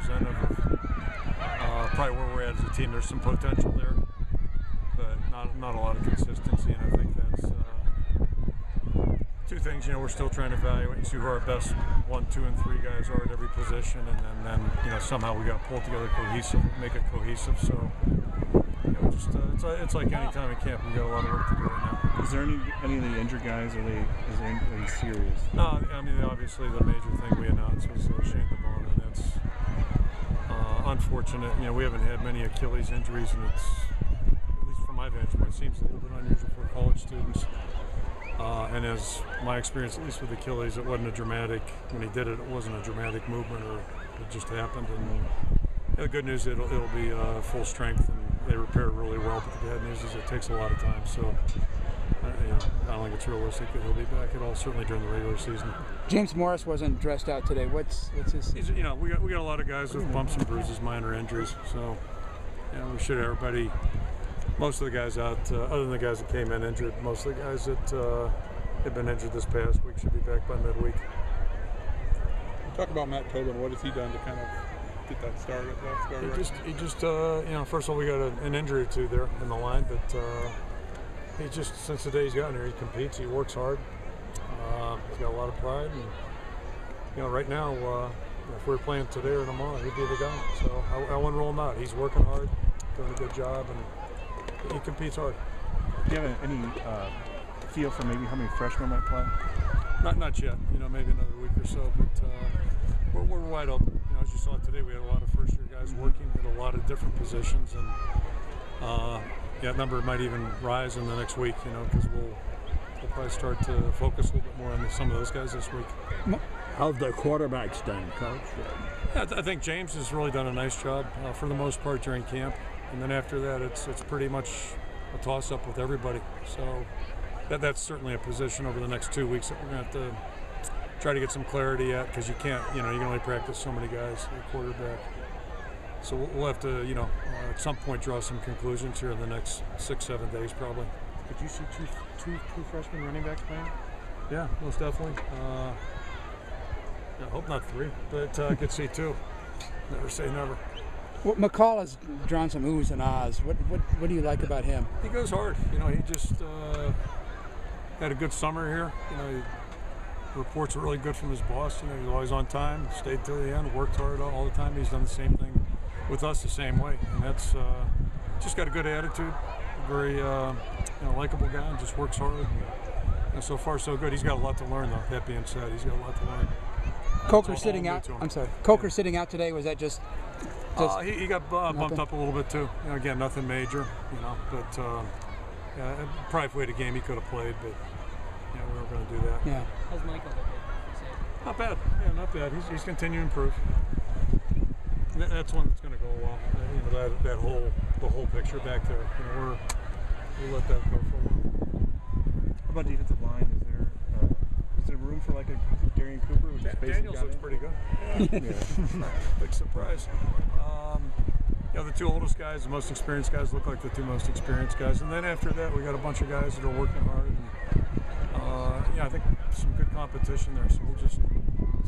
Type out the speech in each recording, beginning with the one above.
representative of probably where we're at as a team. There's some potential there, but not a lot of consistency, and I think that's two things. We're still trying to evaluate and see who our best 1, 2, and 3 guys are at every position, and then somehow we got to pull together cohesive, make it cohesive. So it's like any time in camp, we got a lot of work to do right now. Is there any of the injured guys? Are they serious? No, I mean obviously the major thing we announced was Shane DeBone, and that's unfortunate. We haven't had many Achilles injuries, and it's, at least from my vantage point, seems a little bit unusual for college students. And as my experience, at least with Achilles, it wasn't a dramatic. When he did it, it wasn't a dramatic movement, or it just happened. And the good news, it'll be full strength, and they repair it really well. But the bad news is it takes a lot of time. So I don't think it's realistic that he'll be back at all. Certainly during the regular season. James Morris wasn't dressed out today. What's his? We got a lot of guys with bumps and bruises, minor injuries. So we should have everybody. Most of the guys out, other than the guys that came in injured, most of the guys that have been injured this past week should be back by midweek. Talk about Matt Tobin. What has he done to kind of get that started? He just first of all, we got an injury or two there in the line, but he just, since the day he's gotten here, he competes, he works hard. He's got a lot of pride, and right now, if we were playing today or tomorrow, he'd be the guy. So I wouldn't rule him out. He's working hard, doing a good job, and he competes hard. Do you have any feel for maybe how many freshmen might play? Not yet. Maybe another week or so. But we're wide open. As you saw today, we had a lot of first-year guys working at a lot of different positions, and that number might even rise in the next week. Because we'll probably start to focus a little bit more on some of those guys this week. How's the quarterbacks done, Coach? Yeah, I think James has really done a nice job for the most part during camp. And then after that, it's pretty much a toss-up with everybody. So that's certainly a position over the next 2 weeks that we're going to have to try to get some clarity at, because you can't, you can only practice so many guys at quarterback. So we'll have to, at some point draw some conclusions here in the next 6-7 days probably. Could you see two freshman running backs playing? Yeah, most definitely. I hope not 3, but I could see 2. Never say never. Well, McCall has drawn some oohs and ahs. What do you like about him? He goes hard. He just had a good summer here. Reports are really good from his boss. He's always on time, stayed till the end, worked hard all the time. He's done the same thing with us the same way, and that's just got a good attitude. A very likable guy, and just works hard. And so far, so good. He's got a lot to learn, though. That being said, he's got a lot to learn. Coker sitting out. I'm sorry. Coker sitting out today. Was that just he got bumped up a little bit too. Again, nothing major, but probably if we had a game he could have played, but we weren't going to do that. Yeah. How's Michael looking? Not bad. Yeah, not bad. He's continuing to improve. That's one that's going to go well. The whole picture back there. We'll let that go for a while. How about defensive line? Is there room for like a Darian Cooper? Daniels looks pretty good. Yeah. Big surprise. The 2 oldest guys, the most experienced guys, look like the 2 most experienced guys. And then after that, we got a bunch of guys that are working hard. And, I think some good competition there. So we'll just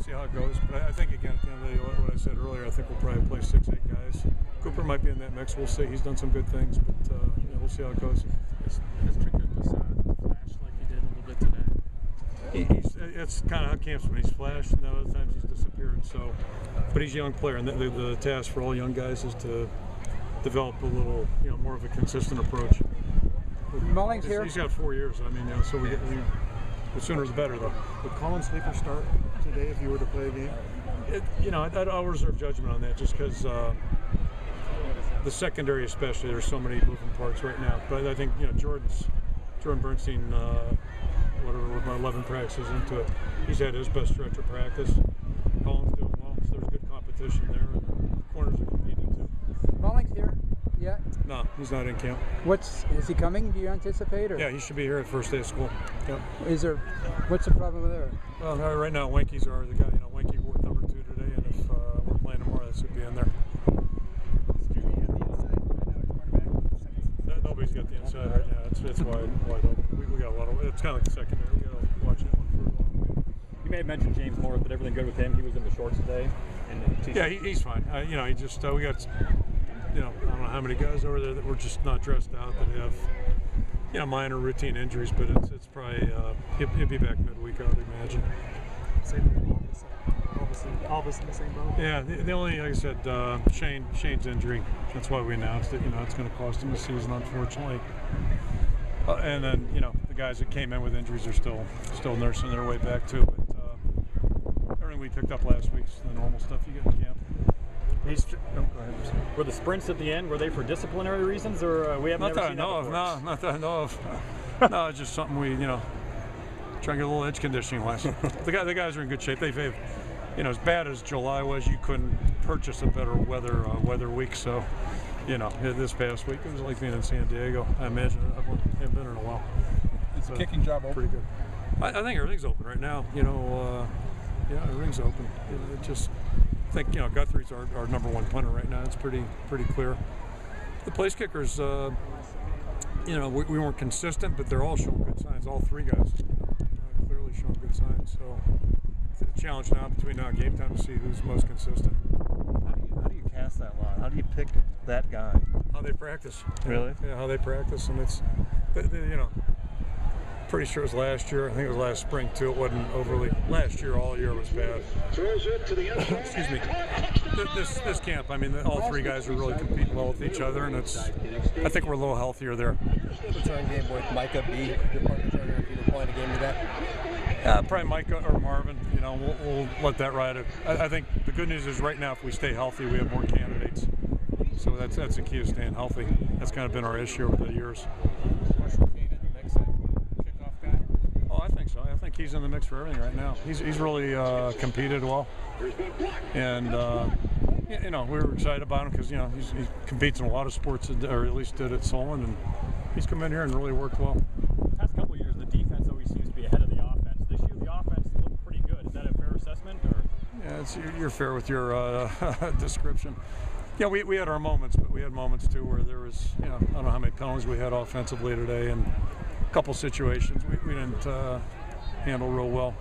see how it goes. But I think, again, at the end of the day, what I said earlier, I think we'll probably play 6-8 guys. Cooper might be in that mix. We'll see. He's done some good things, but we'll see how it goes. Has Trinket flashed like he did a little bit today? It's kind of how camp's been. He's flashed, and other times he's disappeared. So, but he's a young player, and the task for all young guys is to develop a little, more of a consistent approach. Mullings here? He's got 4 years. So we get, the sooner the better, though. Would Colin Sleeper start today if you were to play a game? I'll reserve judgment on that, just because the secondary, especially, there's so many moving parts right now. But I think Jordan Bernstein. Whatever, with my 11 practices into it, he's had his best stretch of practice. Colin's doing well, so there's good competition there, and the corners are competing too. Mullings here? Yeah. No, he's not in camp. Is he coming? Do you anticipate? Or? Yeah, he should be here at first day of school. Yep. What's the problem there? Well, right now Wanky's are the guy. Wanky worked number 2 today, and if we're playing tomorrow, that should be in there. Nobody's got the inside right now. It's wide open. We got a lot of. It's kind of like the secondary. We got to watch that one for a while. You may have mentioned James Morris, but everything good with him? He was in the shorts today, Yeah, he's fine. You know, he just we got, you know, I don't know how many guys over there that were just not dressed out that have, you know, minor routine injuries, but it's probably he'll be back midweek, I would imagine. All of us in the same boat. Yeah, the only, like I said, Shane's injury. That's why we announced it. You know, it's going to cost him a season, unfortunately. And then, you know, the guys that came in with injuries are still nursing their way back too. But everything we picked up last week's the normal stuff you get in camp. Go ahead. Were the sprints at the end, were they for disciplinary reasons, or we haven't Not that I seen know that of. before? No, not that I know of. No, it's just something we, you know, try and get a little edge conditioning last. The guys are in good shape. They've, you know, as bad as July was, you couldn't purchase a better weather week. So, you know, this past week it was like being in San Diego. I imagine I haven't been there in a while. Is the kicking job open? Pretty good. I think everything's open right now. You know, yeah, everything's open. It just, I think, you know, Guthrie's our number one punter right now. It's pretty clear. The place kickers, you know, we weren't consistent, but they're all showing good signs. All three guys, clearly showing good signs. So the challenge now between now and game time to see who's most consistent. How do you cast that line? How do you pick that guy? How they practice. Really? Yeah, how they practice, and it's, you know, pretty sure it was last year. I think it was last spring too. It wasn't overly. Last year, all year was bad. Excuse me. This camp, I mean, all three guys are really competing well with each other, and it's. I think we're a little healthier there. Return game would Micah be your punt returner if you were playing a game today? Probably Micah or Marvin. You know, we'll let that ride. I think the good news is right now, if we stay healthy, we have more candidates. So that's the key to staying healthy. That's kind of been our issue over the years. Oh, I think so. I think he's in the mix for everything right now. He's really competed well, and you know, we were excited about him because, you know, he competes in a lot of sports, or at least did at Solon, and he's come in here and really worked well. The past couple of years, the defense always seems to be ahead of the offense. This year, the offense looked pretty good. Is that a fair assessment? Or? Yeah, you're fair with your description. Yeah, we had our moments, but we had moments too where there was, you know, I don't know how many penalties we had offensively today, and a couple situations we didn't handle real well.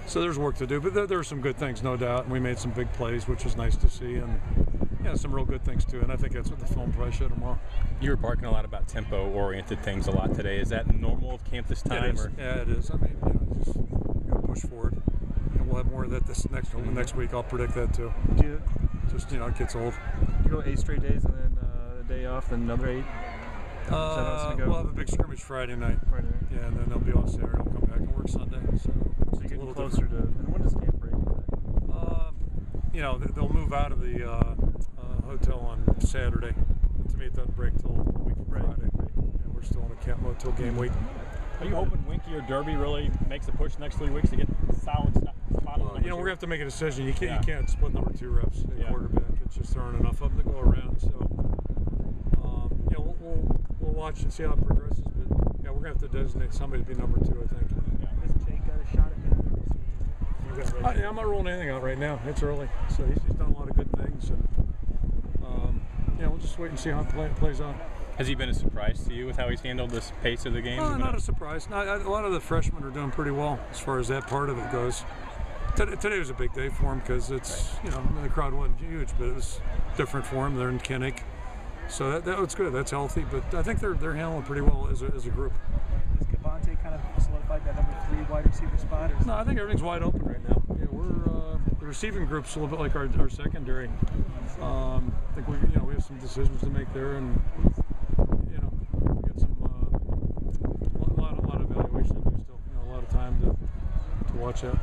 So there's work to do, but there were some good things, no doubt, and we made some big plays, which was nice to see, and yeah, some real good things too, and I think that's what the film probably showed tomorrow. You were barking a lot about tempo-oriented things a lot today. Is that normal of camp this time? It is. Yeah, it is. I mean, you know, just gotta push forward, and we'll have more of that this next week. I'll predict that too. Just, you know, it gets old. You go 8 straight days and then a day off, then another 8. We'll have a big scrimmage Friday night. Yeah, and then they'll be off Saturday. We'll come back and work Sunday. So you're getting closer to. And when does camp break? You know, they'll move out of the hotel on Saturday. To me, it doesn't break till a week from Friday. Yeah, we're still in a camp mode till game week. Are you hoping Winky or Derby really makes a push the next 3 weeks to get solid spot on you know, we're gonna have to make a decision. You can't split number 2 reps at quarterback. It's just there aren't enough of them to go around. So you know, we'll watch and see how it progresses. But yeah, we're gonna have to designate somebody to be number 2, I think. Has Jake got a shot at that? I'm not ruling anything out right now. It's early, so he's done a lot of good things, and yeah, we'll just wait and see how it plays out. Has he been a surprise to you with how he's handled this pace of the game? Not a surprise. No, a lot of the freshmen are doing pretty well as far as that part of it goes. Today was a big day for him because it's, you know, the crowd wasn't huge, but it was different for him. They're in Kinnick, so that was good. That's healthy, but I think they're handling pretty well as a group. Has Cavante kind of solidified that number 3 wide receiver spot? Or no, I think everything's wide open right now. Yeah, we're the receiving group's a little bit like our secondary. I think we have some decisions to make there, and you know, we got some a lot of evaluation to do still. You know, a lot of time to watch that.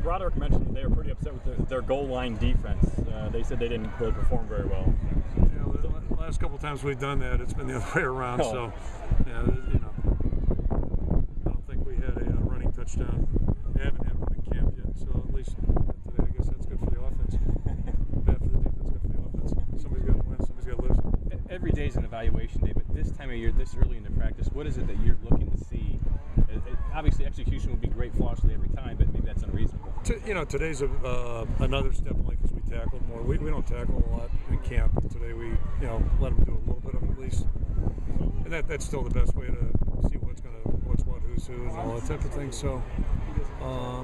Broderick mentioned that they were pretty upset with their goal line defense. They said they didn't really perform very well. Yeah, the last couple of times we've done that, it's been the other way around. Oh. So, yeah, you know, I don't think we had a running touchdown. We haven't had one in camp yet, so at least today, I guess that's good for the offense. Bad for the defense, good for the offense. Somebody's got to win, somebody's got to lose. Every day is an evaluation day, but this time of year, this early into practice, what is it that you're looking to see? Obviously, execution would be great flawlessly every time, but maybe that's unreasonable. You know, today's another step only because we tackled more. We don't tackle a lot in camp. Today we, you know, let them do a little bit of it at least, and that's still the best way to see what's what, who's who, and all that type of thing. So,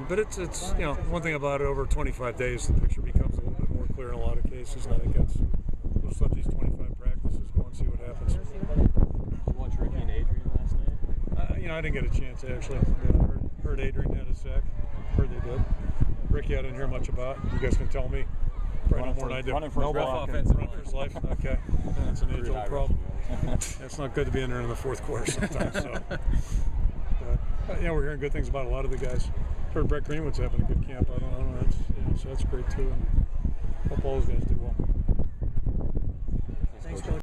but it's you know, one thing about it, over 25 days, the picture becomes a little clear in a lot of cases, and I think we'll just let these 25 practices go and see what happens. Did you watch Ricky and Adrian last night? I didn't get a chance actually. I heard Adrian had a sack. Heard they did. Ricky, I didn't hear much about. You guys can tell me. Probably no more than I do. Running for his rough life. offensive Run for his life. Okay, that's an age-old problem. It's not good to be in there in the fourth quarter sometimes. So, but yeah, we're hearing good things about a lot of the guys. Heard Brett Greenwood's having a good camp. I don't know. So that's great too. And hope all those guys do well. Thanks, Coach.